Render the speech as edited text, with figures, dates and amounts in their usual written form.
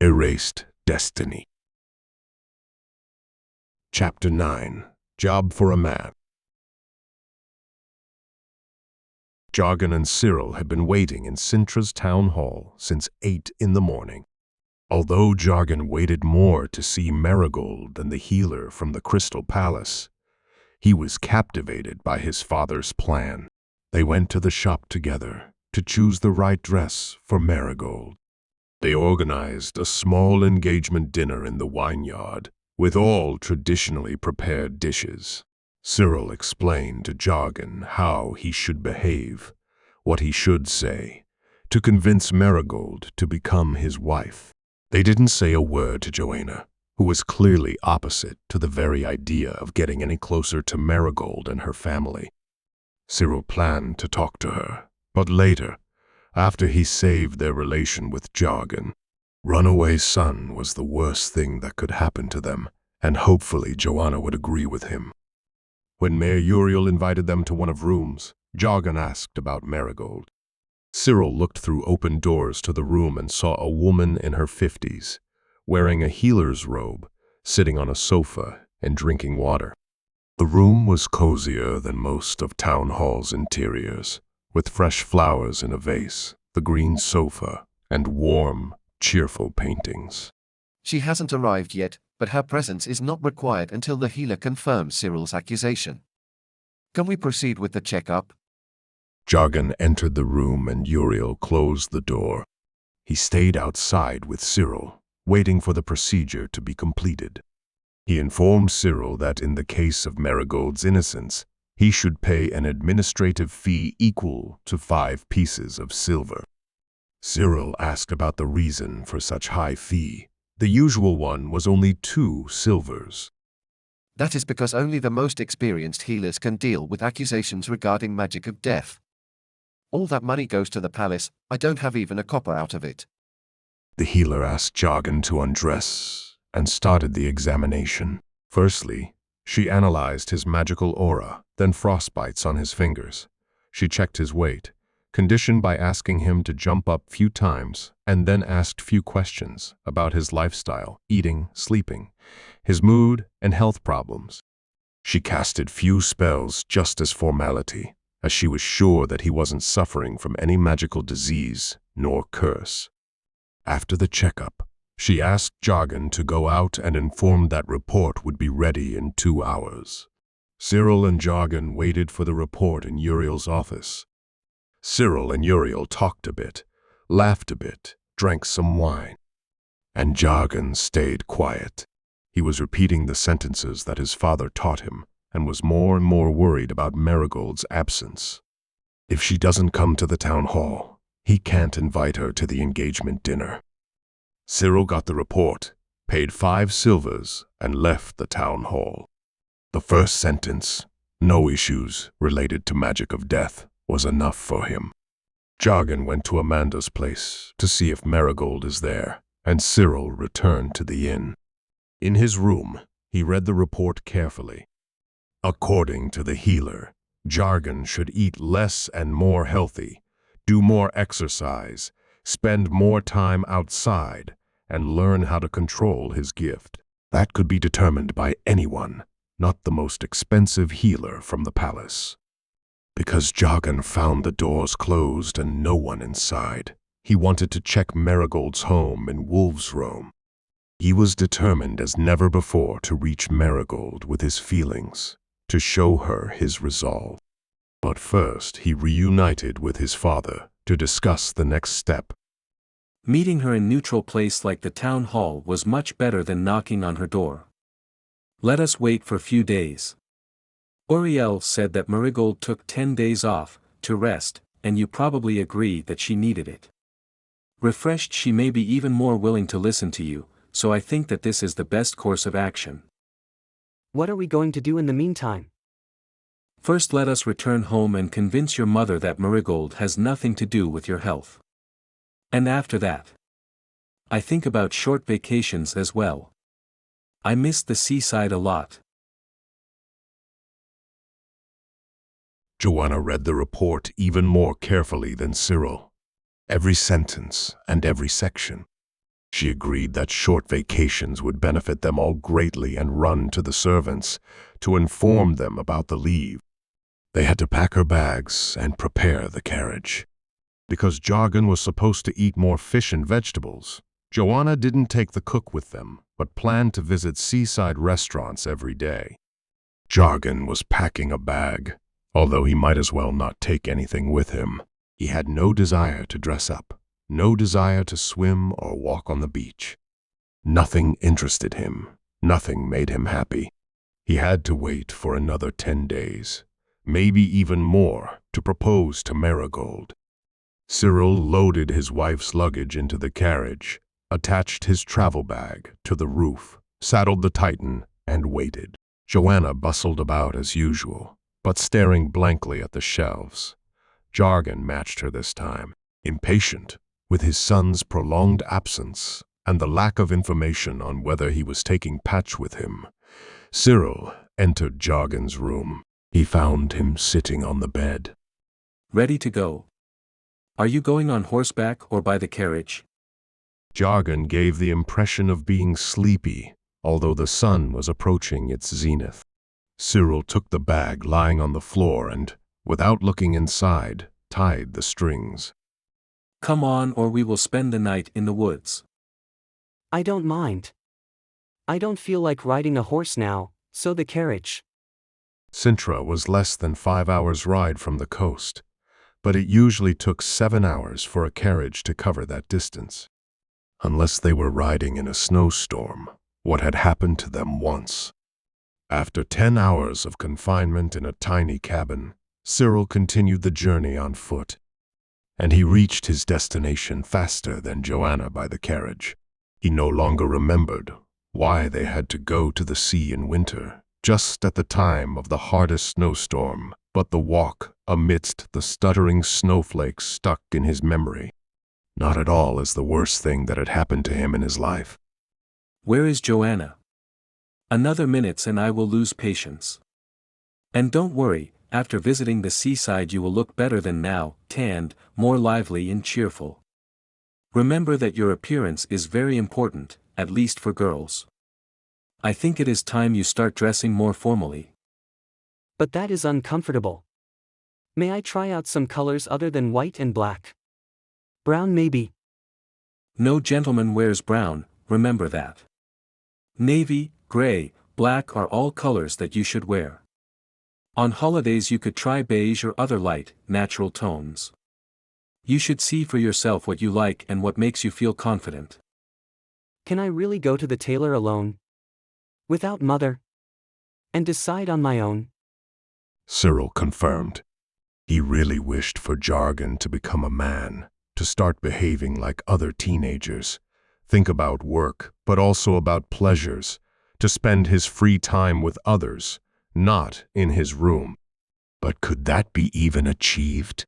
Erased Destiny. Chapter 9. Job for a Man. Jargon and Cyril had been waiting in Cyntra's town hall since 8 in the morning. Although Jargon waited more to see Merigold than the healer from the Crystal Palace, he was captivated by his father's plan. They went to the shop together to choose the right dress for Merigold. They organized a small engagement dinner in the vineyard with all traditionally prepared dishes. Cyril explained to Jargon how he should behave, what he should say, to convince Merigold to become his wife. They didn't say a word to Joanna, who was clearly opposite to the very idea of getting any closer to Merigold and her family. Cyril planned to talk to her, but later, after he saved their relation with Jargon. Runaway son was the worst thing that could happen to them, and hopefully Joanna would agree with him. When Mayor Uriel invited them to one of rooms, Jargon asked about Merigold. Cyril looked through open doors to the room and saw a woman in her 50s, wearing a healer's robe, sitting on a sofa and drinking water. The room was cozier than most of Town Hall's interiors, with fresh flowers in a vase, the green sofa, and warm, cheerful paintings. She hasn't arrived yet, but her presence is not required until the healer confirms Cyril's accusation. Can we proceed with the checkup? Jargon entered the room and Uriel closed the door. He stayed outside with Cyril, waiting for the procedure to be completed. He informed Cyril that in the case of Merigold's innocence, he should pay an administrative fee equal to 5 pieces of silver. Cyril asked about the reason for such high fee. The usual one was only 2 silvers. That is because only the most experienced healers can deal with accusations regarding magic of death. All that money goes to the palace. I don't have even a copper out of it. The healer asked Jargon to undress and started the examination. Firstly, she analyzed his magical aura, then frostbites on his fingers. She checked his weight, conditioned by asking him to jump up few times, and then asked few questions about his lifestyle, eating, sleeping, his mood, and health problems. She casted few spells just as formality, as she was sure that he wasn't suffering from any magical disease nor curse. After the checkup, she asked Jargon to go out and informed that report would be ready in 2 hours. Cyril and Jargon waited for the report in Uriel's office. Cyril and Uriel talked a bit, laughed a bit, drank some wine. And Jargon stayed quiet. He was repeating the sentences that his father taught him and was more and more worried about Merigold's absence. If she doesn't come to the town hall, he can't invite her to the engagement dinner. Cyril got the report, paid 5 silvers, and left the town hall. The first sentence, no issues related to magic of death, was enough for him. Jargon went to Amanda's place to see if Merigold is there, and Cyril returned to the inn. In his room, he read the report carefully. According to the healer, Jargon should eat less and more healthy, do more exercise, spend more time outside, and learn how to control his gift. That could be determined by anyone, not the most expensive healer from the palace. Because Jargon found the doors closed and no one inside, he wanted to check Merigold's home in Wolf's Room. He was determined as never before to reach Merigold with his feelings, to show her his resolve. But first he reunited with his father to discuss the next step. Meeting her in neutral place like the town hall was much better than knocking on her door. Let us wait for few days. Uriel said that Merigold took 10 days off, to rest, and you probably agree that she needed it. Refreshed, she may be even more willing to listen to you, so I think that this is the best course of action. What are we going to do in the meantime? First, let us return home and convince your mother that Merigold has nothing to do with your health. And after that, I think about short vacations as well. I miss the seaside a lot. Joanna read the report even more carefully than Cyril. Every sentence and every section. She agreed that short vacations would benefit them all greatly and run to the servants to inform them about the leave. They had to pack her bags and prepare the carriage. Because Jargon was supposed to eat more fish and vegetables, Joanna didn't take the cook with them, but planned to visit seaside restaurants every day. Jargon was packing a bag, although he might as well not take anything with him. He had no desire to dress up, no desire to swim or walk on the beach. Nothing interested him, nothing made him happy. He had to wait for another 10 days, maybe even more, to propose to Merigold. Cyril loaded his wife's luggage into the carriage, attached his travel bag to the roof, saddled the Titan, and waited. Joanna bustled about as usual, but staring blankly at the shelves. Jargon matched her this time, impatient with his son's prolonged absence and the lack of information on whether he was taking Patch with him. Cyril entered Jargon's room. He found him sitting on the bed. Ready to go. Are you going on horseback or by the carriage? Jargon gave the impression of being sleepy, although the sun was approaching its zenith. Cyril took the bag lying on the floor and, without looking inside, tied the strings. Come on, or we will spend the night in the woods. I don't mind. I don't feel like riding a horse now, so the carriage. Cyntra was less than 5 hours' ride from the coast, but it usually took 7 hours for a carriage to cover that distance. Unless they were riding in a snowstorm, what had happened to them once. After 10 hours of confinement in a tiny cabin, Cyril continued the journey on foot, and he reached his destination faster than Joanna by the carriage. He no longer remembered why they had to go to the sea in winter, just at the time of the hardest snowstorm, but the walk amidst the stuttering snowflakes stuck in his memory, not at all as the worst thing that had happened to him in his life. Where is Joanna? Another minute and I will lose patience. And don't worry, after visiting the seaside you will look better than now, tanned, more lively and cheerful. Remember that your appearance is very important, at least for girls. I think it is time you start dressing more formally. But that is uncomfortable. May I try out some colors other than white and black? Brown maybe. No gentleman wears brown, remember that. Navy, gray, black are all colors that you should wear. On holidays you could try beige or other light, natural tones. You should see for yourself what you like and what makes you feel confident. Can I really go to the tailor alone? Without mother? And decide on my own? Cyril confirmed. He really wished for Jargon to become a man, to start behaving like other teenagers, think about work, but also about pleasures, to spend his free time with others, not in his room. But could that be even achieved?